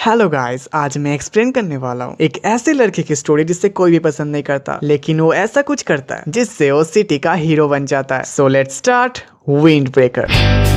Hello guys, आज मैं explain करने वाला हूँ एक ऐसे लड़के की स्टोरी जिसे कोई भी पसंद नहीं करता, लेकिन वो ऐसा कुछ करता है जिससे वो सिटी का हीरो बन जाता है। So let's start wind breaker.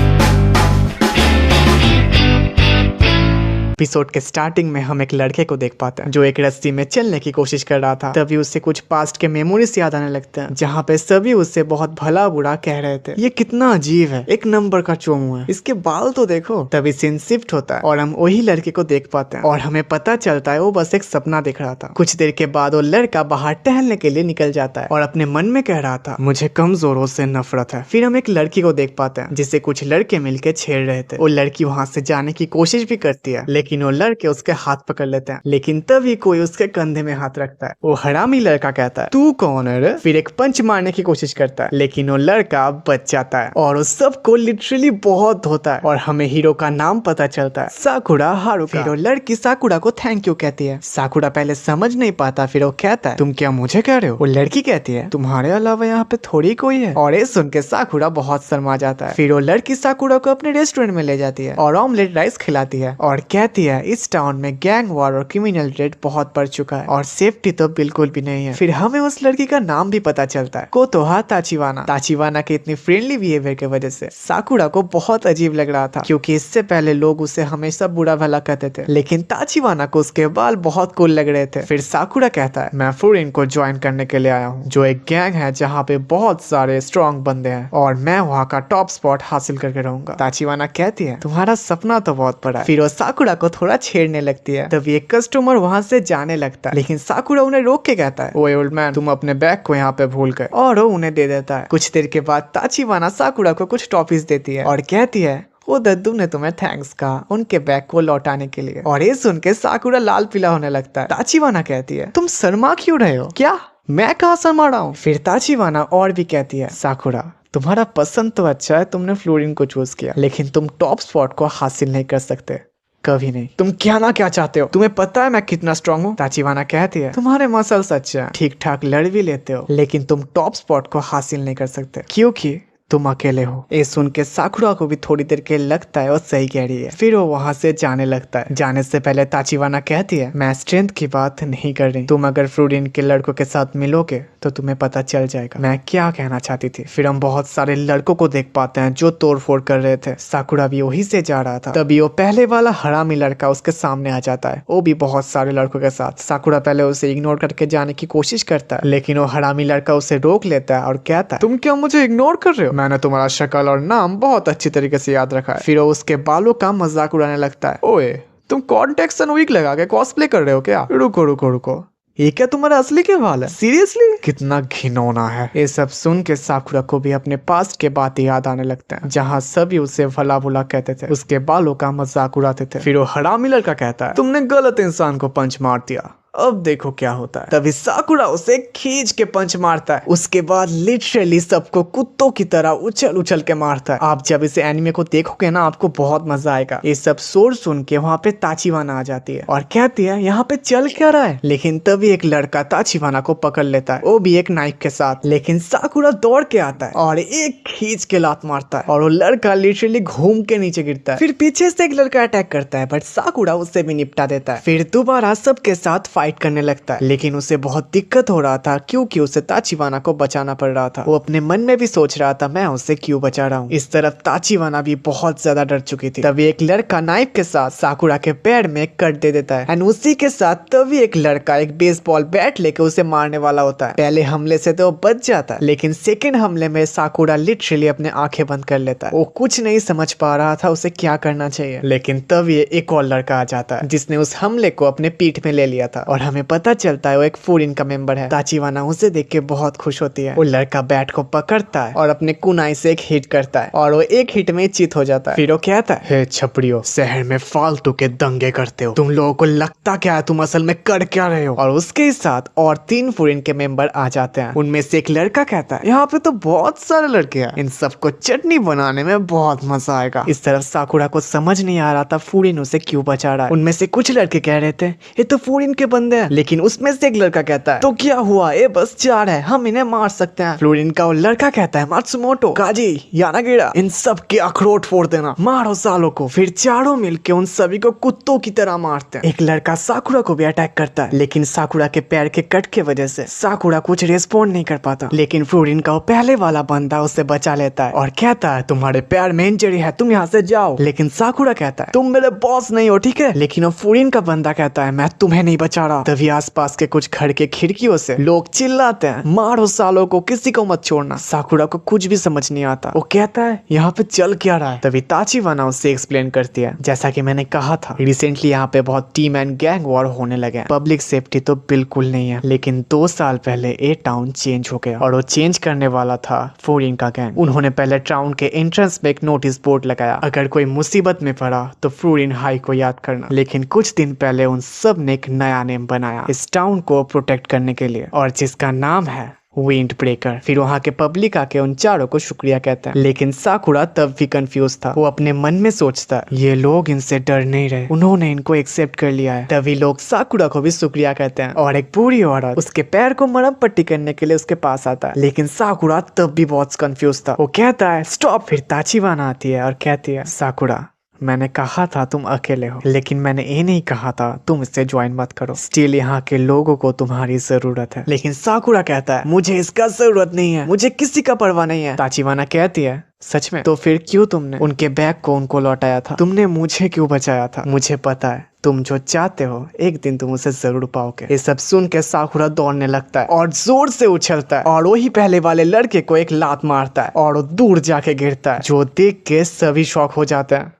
Episode के स्टार्टिंग में हम एक लड़के को देख पाते हैं जो एक रस्सी में चलने की कोशिश कर रहा था। तभी उससे कुछ पास्ट के मेमोरीज याद आने लगते हैं, जहाँ पे सभी उससे बहुत भला बुरा कह रहे थे। ये कितना अजीब है, एक नंबर का चोमू है, इसके बाल तो देखो। तभी सीन शिफ्ट होता है और हम वही लड़के को देख पाते हैं और हमें पता चलता है वो बस एक सपना देख रहा था। कुछ देर के बाद वो लड़का बाहर टहलने के लिए निकल जाता है और अपने मन में कह रहा था, मुझे कमजोरों से नफरत है। फिर हम एक लड़की को देख पाते हैं जिसे कुछ लड़के मिलकर छेड़ रहे थे। वो लड़की वहाँ से जाने की कोशिश भी करती है, लेकिन वो लड़के उसके हाथ पकड़ लेते हैं। लेकिन तभी कोई उसके कंधे में हाथ रखता है। वो हरामी लड़का कहता है, तू कौन है रे? फिर एक पंच मारने की कोशिश करता है, लेकिन वो लड़का बच जाता है और उस सबको लिटरली बहुत धोता है। और हमें हीरो का नाम पता चलता है, साकुरा हारुका। फिर वो लड़की साकुरा को थैंक यू कहती है। साकुरा पहले समझ नहीं पाता, फिर वो कहता है, तुम क्या मुझे कह रहे हो? वो लड़की कहती है, तुम्हारे अलावा यहाँ पे थोड़ी कोई है। और ये सुन के साकुरा बहुत शर्मा जाता है। फिर वो लड़की साकुरा को अपने रेस्टोरेंट में ले जाती है और ऑमलेट राइस खिलाती है और कहती है, इस टाउन में गैंग वॉर और क्रिमिनल रेट बहुत बढ़ चुका है और सेफ्टी तो बिल्कुल भी नहीं है। फिर हमें उस लड़की का नाम भी पता चलता है, कोतोहा ताचिवाना। ताचिवाना के इतनी फ्रेंडली बिहेवियर की वजह से साकुरा को बहुत अजीब लग रहा था, क्योंकि इससे पहले लोग उसे हमेशा बुरा भला कहते थे, लेकिन ताचिवाना को उसके बाल बहुत कूल लग रहे थे। फिर साकुरा कहता है, मैं फुरिन को ज्वाइन करने के लिए आया हूँ, जो एक गैंग है जहाँ पे बहुत सारे स्ट्रॉन्ग बंदे हैं और मैं वहाँ का टॉप स्पॉट हासिल करके रहूंगा। ताचिवाना कहती है, तुम्हारा सपना तो बहुत बड़ा है। फिर वो साकुरा को थोड़ा छेड़ने लगती है। तभी एक कस्टमर वहाँ से जाने लगता है, लेकिन साकुरा उन्हें रोक के कहता है, ओए ओल्ड मैन, तुम अपने बैग को यहाँ पे भूल गए। और वो उन्हें दे देता है। कुछ देर के बाद ताचिवाना साकुरा को कुछ टॉफीज देती है और कहती है, वो दद्दू ने तुम्हें थैंक्स कहा उनके बैग को लौटाने के लिए। और ये सुन के साकुरा लाल पीला होने लगता है। ताचिवाना कहती है, तुम शर्मा क्यों रहे हो? क्या मैं कहाँ शर्मा रहा हूँ? फिर ताचिवाना और भी कहती है, साकुरा तुम्हारा पसंद तो अच्छा है, तुमने फ्लोरिन को चूज किया, लेकिन तुम टॉप स्पॉट को हासिल नहीं कर सकते, कभी नहीं। तुम क्या ना क्या चाहते हो? तुम्हें पता है मैं कितना स्ट्रांग हूँ? ताचिवाना कहती है, तुम्हारे मसल्स अच्छे हैं, ठीक ठाक लड़ भी लेते हो, लेकिन तुम टॉप स्पॉट को हासिल नहीं कर सकते क्योंकि तुम अकेले हो। ये सुन के साकुरा को भी थोड़ी देर के लगता है वो सही कह रही है। फिर वो वहाँ से जाने लगता है। जाने से पहले ताचिवाना कहती है, मैं स्ट्रेंथ की बात नहीं कर रही, तुम अगर फ्लोरिन के लड़कों के साथ मिलोगे तो तुम्हें पता चल जाएगा मैं क्या कहना चाहती थी। फिर हम बहुत सारे लड़कों को देख पाते हैं जो तोड़ फोड़ कर रहे थे। साकुरा भी वही से जा रहा था। तभी वो पहले वाला हरामी लड़का उसके सामने आ जाता है, वो भी बहुत सारे लड़कों के साथ। साकुरा पहले उसे इग्नोर करके जाने की कोशिश करता है, लेकिन वो हरामी लड़का उसे रोक लेता है और कहता है, तुम क्या मुझे इग्नोर कर रहे हो? मैंने तुम्हारा शक्ल और नाम बहुत अच्छी तरीके से याद रखा है। फिर वो उसके बालों का मजाक उड़ाने लगता है, ओए तुम कॉन्टेक्ट एंड विग लगा के कॉस्प्ले कर रहे हो क्या? रुको रुको रुको, ये क्या तुम्हारा असली के बाल है? सीरियसली? कितना घिनौना है। ये सब सुन के साकुरा को भी अपने पास्ट के बात याद आने लगते हैं, जहाँ सभी उसे भला बुला कहते थे, उसके बालों का मजाक उड़ाते थे। फिर वो हरामी लड़का कहता है, तुमने गलत इंसान को पंच मार दिया, अब देखो क्या होता है। तभी साकुरा उसे खींच के पंच मारता है। उसके बाद लिटरली सबको कुत्तों की तरह उछल उछल के मारता है। आप जब इसे एनिमे को देखोगे ना, आपको बहुत मजा आएगा। ये सब शोर सुन के वहाँ पे ताचिवाना आ जाती है और कहती है, यहाँ पे चल क्या रहा है? लेकिन तभी एक लड़का ताचिवाना को पकड़ लेता है, वो भी एक नाइफ के साथ। लेकिन साकुरा दौड़ के आता है और एक खींच के लात मारता है और वो लड़का लिटरली घूम के नीचे गिरता है। फिर पीछे से एक लड़का अटैक करता है, बट साकुरा उससे भी निपटा देता है। फिर दोबारा सबके साथ फाइट करने लगता है, लेकिन उसे बहुत दिक्कत हो रहा था क्योंकि उसे ताचिवाना को बचाना पड़ रहा था। वो अपने मन में भी सोच रहा था, मैं उसे क्यों बचा रहा हूँ। इस तरफ ताचिवाना भी बहुत ज्यादा डर चुकी थी। तभी एक लड़का नाइफ के साथ साकुरा के पैर में कट दे देता है एंड उसी के साथ तभी एक लड़का एक बेसबॉल बैट लेके उसे मारने वाला होता है। पहले हमले से तो वो बच जाता है, लेकिन सेकेंड हमले में साकुरा लिटरली अपने आंखें बंद कर लेता है। वो कुछ नहीं समझ पा रहा था उसे क्या करना चाहिए। लेकिन तब ये एक और लड़का आ जाता है जिसने उस हमले को अपने पीठ में ले लिया था और हमें पता चलता है वो एक फुरिन का मेंबर है। ताचिवाना उसे देख के बहुत खुश होती है। वो लड़का बैट को पकड़ता है और अपने कुनाई से एक हिट करता है और वो एक हिट में चित हो जाता है। फिर वो कहता है, हे छपड़ियों, शहर में फालतू के दंगे करते हो, तुम लोगों को लगता क्या है तुम असल में कर क्या रहे हो? और उसके साथ और 3 फुरिन के मेंबर आ जाते हैं। उनमें से एक लड़का कहता है, यहाँ पे तो बहुत सारे लड़के हैं, इन सबको चटनी बनाने में बहुत मजा आएगा। इस तरफ साकुरा को समझ नहीं आ रहा था फुरिन उसे क्यों बचा रहा है। उनमें से कुछ लड़के कह रहे थे, ये तो फुरिन के बंदे हैं, लेकिन उसमें से एक लड़का कहता है तो क्या हुआ, ये बस 4 है, हम इन्हें मार सकते हैं। फ्लोरिन का वो लड़का कहता है मात्सुमोटो, काजी, यानागिरा, इन सब के अखरोट फोड़ देना, मारो सालों को। फिर चारों मिलके उन सभी को कुत्तों की तरह मारते हैं। एक लड़का साकुरा को भी अटैक करता है, लेकिन साकुरा के पैर के कट की वजह से साकुरा कुछ रिस्पॉन्ड नहीं कर पाता। लेकिन फ्लोरिन का वो पहले वाला बंदा उससे बचा लेता है और कहता है तुम्हारे पैर में इंजरी है, तुम यहाँ से जाओ। लेकिन साकुरा कहता है तुम मेरे बॉस नहीं हो, ठीक है। लेकिन वो फ्लोरिन का बंदा कहता है मैं तुम्हें नहीं बचा रहा। तभी आसपास के कुछ घर के खिड़कियों से लोग चिल्लाते हैं मारो सालों को, किसी को मत छोड़ना। साकुरा को कुछ भी समझ नहीं आता, वो कहता है यहाँ पे चल क्या रहा है। तभी ताचिवाना उससे एक्सप्लेन करती है जैसा कि मैंने कहा था रिसेंटली यहाँ पे बहुत टीम एंड गैंग वॉर होने लगे हैं, पब्लिक सेफ्टी तो बिल्कुल नहीं है। लेकिन 2 साल पहले ये टाउन चेंज हो गया और वो चेंज करने वाला था फ्लोरिन का गैंग। उन्होंने पहले टाउन के एंट्रेंस पे एक नोटिस बोर्ड लगाया, अगर कोई मुसीबत में पड़ा तो फ्लोरिन हाई को याद करना। लेकिन कुछ दिन पहले उन सब ने एक नया नेम बनाया इस टाउन को प्रोटेक्ट करने के लिए, और जिसका नाम है विंड ब्रेकर। फिर वहाँ के पब्लिक आके उन चारों को शुक्रिया कहता है। लेकिन साकुरा तब भी कंफ्यूज था, वो अपने मन में सोचता ये लोग इनसे डर नहीं रहे, उन्होंने इनको एक्सेप्ट कर लिया है। तभी लोग साकुरा को भी शुक्रिया कहते हैं और एक पूरी औरत उसके पैर को मरहम पट्टी करने के लिए उसके पास आता है। लेकिन साकुरा तब भी बहुत कंफ्यूज था, वो कहता है स्टॉप। फिर ताचिवाना आती है और कहती है साकुरा मैंने कहा था तुम अकेले हो, लेकिन मैंने ये नहीं कहा था तुम इससे ज्वाइन मत करो। स्टिल यहाँ के लोगों को तुम्हारी जरूरत है। लेकिन साकुरा कहता है मुझे इसका जरूरत नहीं है, मुझे किसी का परवाह नहीं है। ताचिवाना कहती है सच में? तो फिर क्यों तुमने उनके बैग को उनको लौटाया था, तुमने मुझे क्यों बचाया था? मुझे पता है तुम जो चाहते हो एक दिन तुम उसे जरूर पाओगे। ये सब सुन के साकुरा दौड़ने लगता है और जोर से उछलता है और वही पहले वाले लड़के को एक लात मारता है और वो दूर जाके गिरता है, जो देख के सभी शॉक हो जाते हैं।